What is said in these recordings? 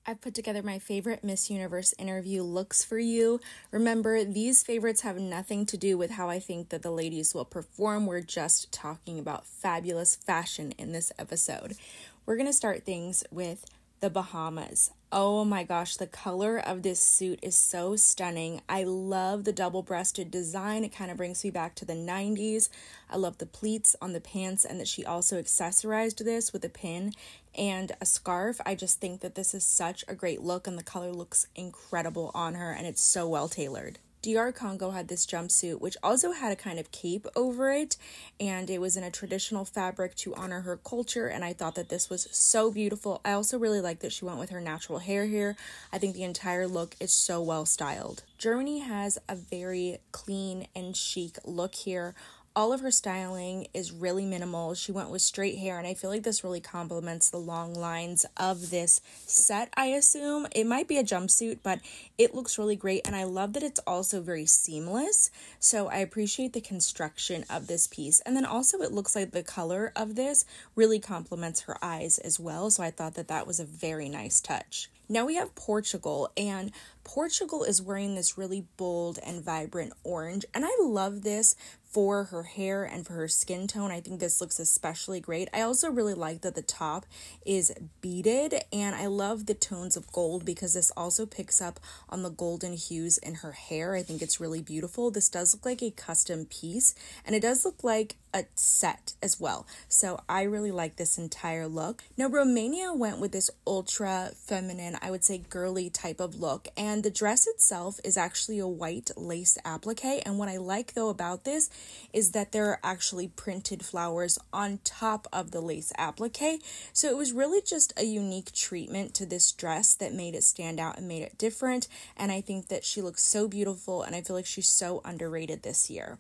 I've put together my favorite Miss Universe interview looks for you. Remember, these favorites have nothing to do with how I think that the ladies will perform. We're just talking about fabulous fashion in this episode. We're going to start things with the Bahamas. Oh my gosh, the color of this suit is so stunning. I love the double-breasted design. It kind of brings me back to the 90s. I love the pleats on the pants and that she also accessorized this with a pin and a scarf. I just think that this is such a great look and the color looks incredible on her and it's so well tailored. DR Congo had this jumpsuit, which also had a kind of cape over it, and it was in a traditional fabric to honor her culture, and I thought that this was so beautiful. I also really like that she went with her natural hair here. I think the entire look is so well styled. Germany has a very clean and chic look here. All of her styling is really minimal. She went with straight hair, and I feel like this really complements the long lines of this set, I assume. It might be a jumpsuit, but it looks really great, and I love that it's also very seamless, so I appreciate the construction of this piece. And then also it looks like the color of this really complements her eyes as well, so I thought that that was a very nice touch. Now we have Portugal, and Portugal is wearing this really bold and vibrant orange, and I love this for her hair and for her skin tone. I think this looks especially great. I also really like that the top is beaded, and I love the tones of gold because this also picks up on the golden hues in her hair. I think it's really beautiful. This does look like a custom piece, and it does look like a set as well. So I really like this entire look. Now Romania went with this ultra feminine, I would say girly type of look, and the dress itself is actually a white lace applique, and what I like though about this is that there are actually printed flowers on top of the lace applique. So it was really just a unique treatment to this dress that made it stand out and made it different, and I think that she looks so beautiful, and I feel like she's so underrated this year.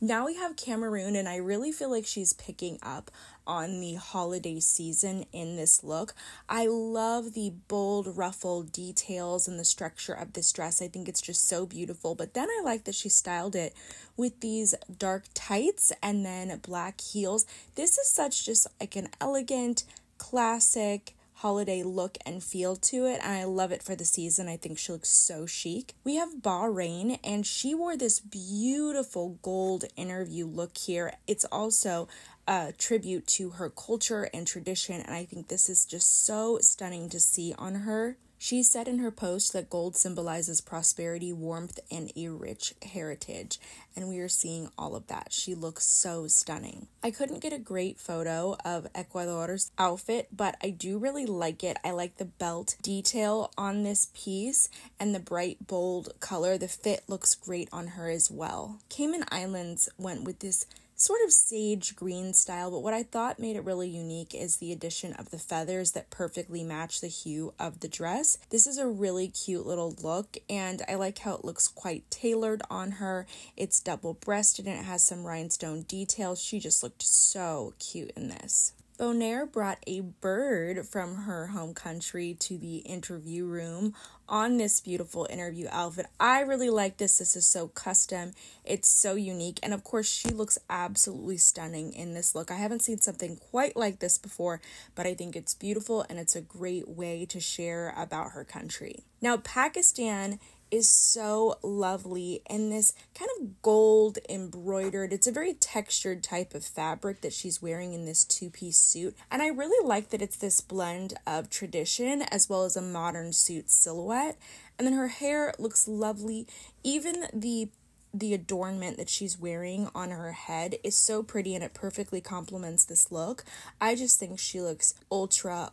Now we have Cameroon, and I really feel like she's picking up on the holiday season in this look. I love the bold ruffle details and the structure of this dress. I think it's just so beautiful, but then I like that she styled it with these dark tights and then black heels. This is such just like an elegant, classic holiday look and feel to it, and I love it for the season. I think she looks so chic. We have Bahrain, and she wore this beautiful gold interview look here. It's also a tribute to her culture and tradition, and I think this is just so stunning to see on her. She said in her post that gold symbolizes prosperity, warmth, and a rich heritage, and we are seeing all of that. She looks so stunning. I couldn't get a great photo of Ecuador's outfit, but I do really like it. I like the belt detail on this piece and the bright, bold color. The fit looks great on her as well. Cayman Islands went with this sort of sage green style, but what I thought made it really unique is the addition of the feathers that perfectly match the hue of the dress. This is a really cute little look, and I like how it looks quite tailored on her. It's double-breasted and it has some rhinestone details. She just looked so cute in this. Bonaire brought a bird from her home country to the interview room on this beautiful interview outfit. I really like this. This is so custom. It's so unique. And of course, she looks absolutely stunning in this look. I haven't seen something quite like this before, but I think it's beautiful and it's a great way to share about her country. Now, Pakistan is so lovely in this kind of gold embroidered, it's a very textured type of fabric that she's wearing in this two-piece suit, and I really like that it's this blend of tradition as well as a modern suit silhouette. And then her hair looks lovely. Even the adornment that she's wearing on her head is so pretty and it perfectly complements this look. I just think she looks ultra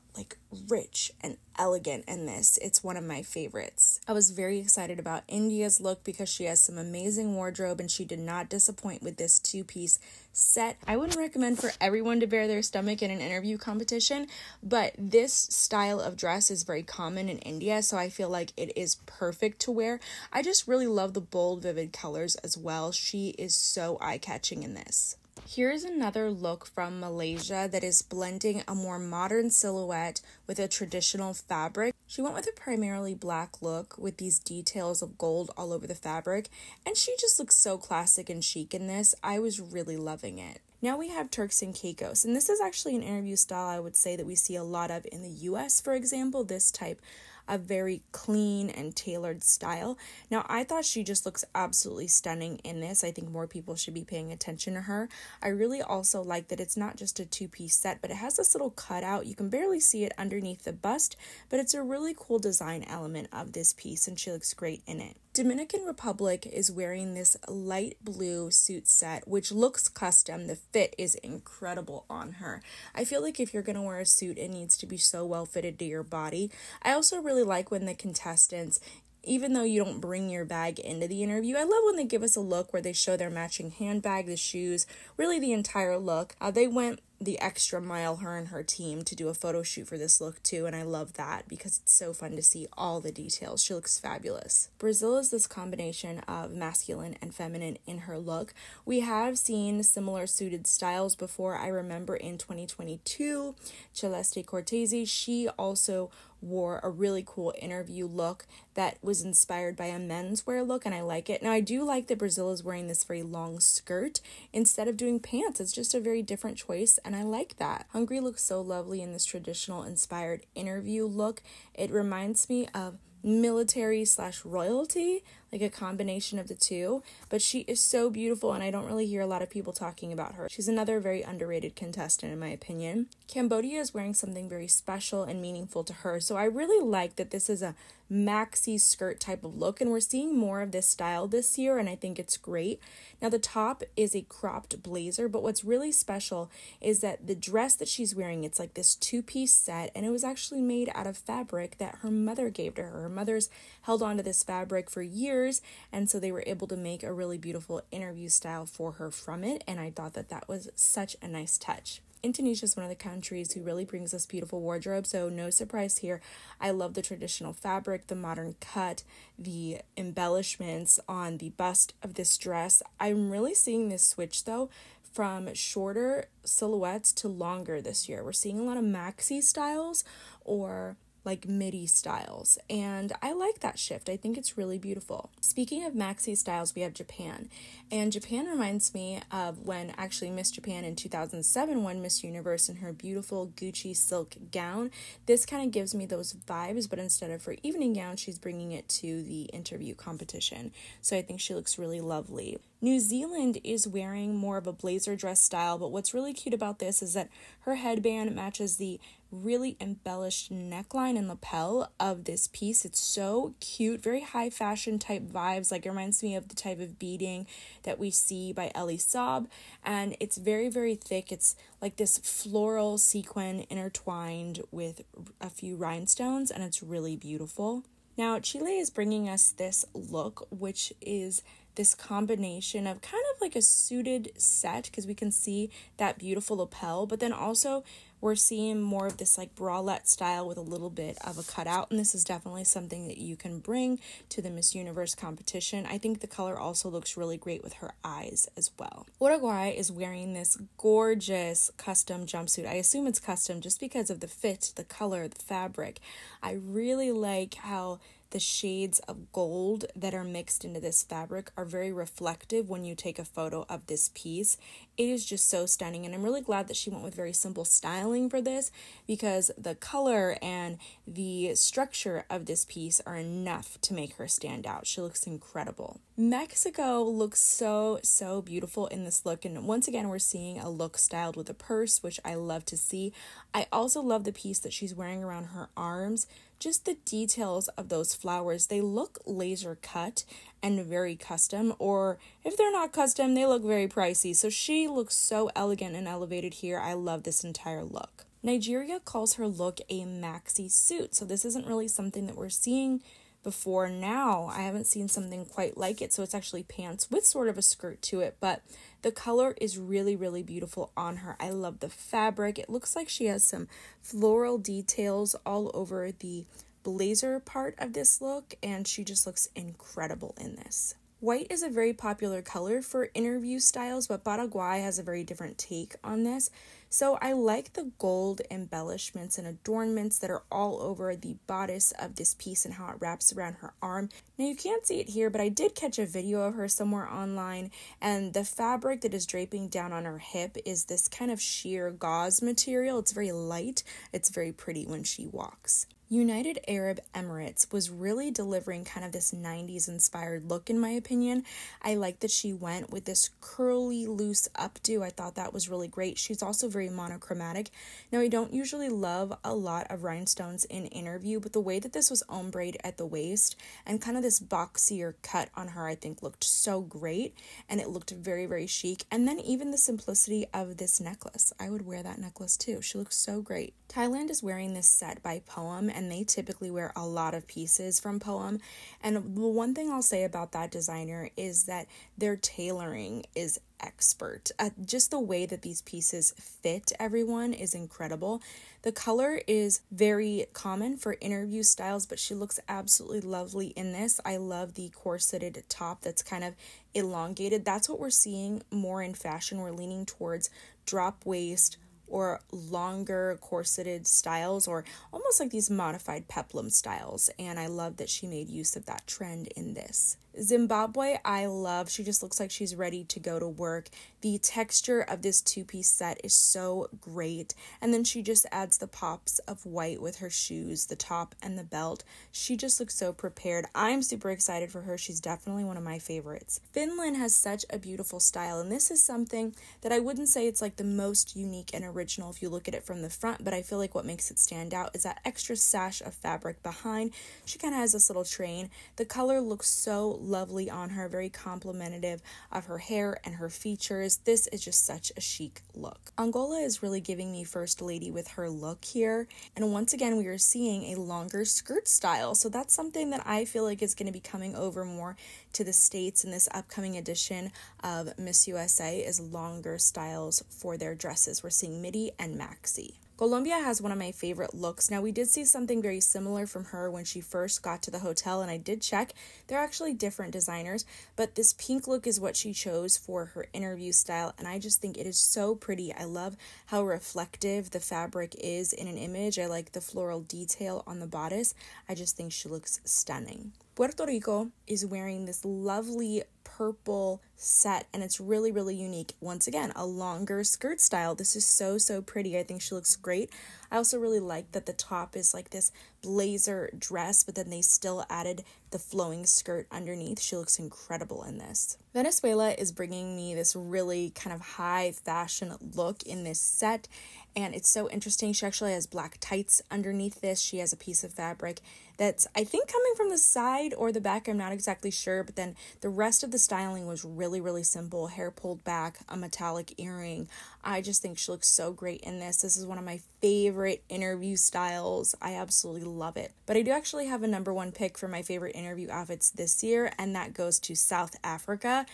rich and elegant in this. It's one of my favorites. I was very excited about India's look because she has some amazing wardrobe and she did not disappoint with this two-piece set. I wouldn't recommend for everyone to bare their stomach in an interview competition, but this style of dress is very common in India, so I feel like it is perfect to wear. I just really love the bold, vivid colors as well. She is so eye-catching in this. Here's another look from Malaysia that is blending a more modern silhouette with a traditional fabric. She went with a primarily black look with these details of gold all over the fabric, and she just looks so classic and chic in this. I was really loving it. Now we have Turks and Caicos, and this is actually an interview style I would say that we see a lot of in the US, for example, this type of very clean and tailored style. Now, I thought she just looks absolutely stunning in this. I think more people should be paying attention to her. I really also like that it's not just a two-piece set, but it has this little cutout. You can barely see it underneath the bust, but it's a really cool design element of this piece, and she looks great in it. Dominican Republic is wearing this light blue suit set, which looks custom. The fit is incredible on her. I feel like if you're going to wear a suit, it needs to be so well fitted to your body. I also really like when the contestants, even though you don't bring your bag into the interview, I love when they give us a look where they show their matching handbag, the shoes, really the entire look. They went the extra mile, her and her team, to do a photo shoot for this look too, and I love that because it's so fun to see all the details. She looks fabulous. Brazil is this combination of masculine and feminine in her look. We have seen similar suited styles before. I remember in 2022, Celeste Cortese, she also wore a really cool interview look that was inspired by a menswear look, and I like it. Now, I do like that Brazil is wearing this very long skirt instead of doing pants. It's just a very different choice, and I like that. Hungary looks so lovely in this traditional inspired interview look. It reminds me of military/royalty, like a combination of the two, but she is so beautiful, and I don't really hear a lot of people talking about her. She's another very underrated contestant in my opinion. Cambodia is wearing something very special and meaningful to her, so I really like that this is a maxi skirt type of look, and we're seeing more of this style this year, and I think it's great. Now, the top is a cropped blazer, but what's really special is that the dress that she's wearing, it's like this two-piece set, and it was actually made out of fabric that her mother gave to her. Her mother's held on to this fabric for years, and so they were able to make a really beautiful interview style for her from it, and I thought that that was such a nice touch. Indonesia is one of the countries who really brings us beautiful wardrobe, so no surprise here. I love the traditional fabric, the modern cut, the embellishments on the bust of this dress. I'm really seeing this switch, though, from shorter silhouettes to longer this year. We're seeing a lot of maxi styles or like midi styles, and I like that shift. I think it's really beautiful. Speaking of maxi styles, we have Japan, and Japan reminds me of when actually Miss Japan in 2007 won Miss Universe in her beautiful Gucci silk gown. This kind of gives me those vibes, but instead of her evening gown, she's bringing it to the interview competition, so I think she looks really lovely. New Zealand is wearing more of a blazer dress style, but what's really cute about this is that her headband matches the really embellished neckline and lapel of this piece. It's so cute, very high fashion type vibes, like it reminds me of the type of beading that we see by Elie Saab, and it's very, very thick. It's like this floral sequin intertwined with a few rhinestones, and it's really beautiful. Now, Chile is bringing us this look, which is this combination of kind of like a suited set, because we can see that beautiful lapel, but then also we're seeing more of this like bralette style with a little bit of a cutout, and this is definitely something that you can bring to the Miss Universe competition. I think the color also looks really great with her eyes as well. Uruguay is wearing this gorgeous custom jumpsuit. I assume it's custom just because of the fit, the color, the fabric. I really like how the shades of gold that are mixed into this fabric are very reflective when you take a photo of this piece. It is just so stunning, and I'm really glad that she went with very simple styling for this, because the color and the structure of this piece are enough to make her stand out. She looks incredible. Mexico looks so beautiful in this look, and once again we're seeing a look styled with a purse, which I love to see. I also love the piece that she's wearing around her arms. Just the details of those flowers, they look laser cut and very custom, or if they're not custom, they look very pricey. So she looks so elegant and elevated here. I love this entire look. Nigeria calls her look a maxi suit, so this isn't really something that we're seeing before now. I haven't seen something quite like it, so it's actually pants with sort of a skirt to it, but the color is really beautiful on her. I love the fabric. It looks like she has some floral details all over the blazer part of this look, and she just looks incredible in this. White is a very popular color for interview styles, but Paraguay has a very different take on this. So I like the gold embellishments and adornments that are all over the bodice of this piece and how it wraps around her arm. Now you can't see it here, but I did catch a video of her somewhere online, and the fabric that is draping down on her hip is this kind of sheer gauze material. It's very light. It's very pretty when she walks. United Arab Emirates was really delivering kind of this 90s inspired look, in my opinion. I like that she went with this curly, loose updo. I thought that was really great. She's also very monochromatic. Now, I don't usually love a lot of rhinestones in interview, but the way that this was ombre'd at the waist and kind of this boxier cut on her, I think looked so great, and it looked very, very chic. And then even the simplicity of this necklace. I would wear that necklace too. She looks so great. Thailand is wearing this set by Poem, and they typically wear a lot of pieces from Poem. And the one thing I'll say about that designer is that their tailoring is expert. Just the way that these pieces fit everyone is incredible. The color is very common for interview styles, but she looks absolutely lovely in this. I love the corseted top that's kind of elongated. That's what we're seeing more in fashion. We're leaning towards drop waist or longer corseted styles, or almost like these modified peplum styles, and I love that she made use of that trend in this. Zimbabwe, I love. She just looks like she's ready to go to work. The texture of this two-piece set is so great, and then she just adds the pops of white with her shoes, the top, and the belt. She just looks so prepared. I'm super excited for her. She's definitely one of my favorites. Finland has such a beautiful style, and this is something that I wouldn't say it's like the most unique and original if you look at it from the front, but I feel like what makes it stand out is that extra sash of fabric behind. She kind of has this little train. The color looks so lovely on her, very complimentary of her hair and her features. This is just such a chic look. Angola is really giving me First Lady with her look here, and once again we are seeing a longer skirt style, so that's something that I feel like is going to be coming over more to the States in this upcoming edition of Miss USA, is longer styles for their dresses. We're seeing midi and maxi. Colombia has one of my favorite looks. Now, we did see something very similar from her when she first got to the hotel, and I did check. They're actually different designers, but this pink look is what she chose for her interview style, and I just think it is so pretty. I love how reflective the fabric is in an image. I like the floral detail on the bodice. I just think she looks stunning. Puerto Rico is wearing this lovely purple set, and it's really, really unique. Once again, a longer skirt style. This is so, so pretty. I think she looks great. I also really like that the top is like this blazer dress, but then they still added the flowing skirt underneath. She looks incredible in this. Venezuela is bringing me this really kind of high fashion look in this set, and it's so interesting. She actually has black tights underneath this. She has a piece of fabric that's, I think, coming from the side or the back. I'm not exactly sure, but then the rest of the styling was really, really simple. Hair pulled back, a metallic earring. I just think she looks so great in this. This is one of my favorite interview styles. I absolutely love it. But I do actually have a number one pick for my favorite interview outfits this year, and that goes to South Africa.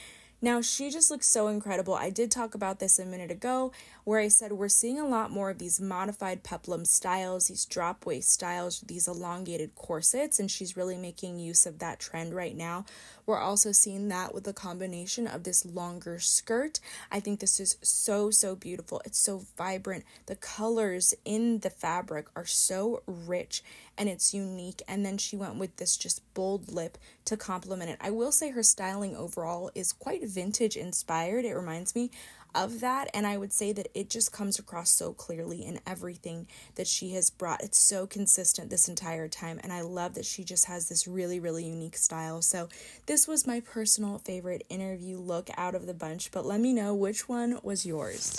Now, she just looks so incredible. I did talk about this a minute ago where I said we're seeing a lot more of these modified peplum styles, these drop waist styles, these elongated corsets, and she's really making use of that trend right now. We're also seeing that with the combination of this longer skirt. I think this is so, so beautiful. It's so vibrant. The colors in the fabric are so rich and it's unique. And then she went with this just bold lip to complement it. I will say her styling overall is quite vintage inspired. It reminds me of that, and I would say that it just comes across so clearly in everything that she has brought. It's so consistent this entire time, and I love that she just has this really, really unique style. So this was my personal favorite interview look out of the bunch, but let me know which one was yours.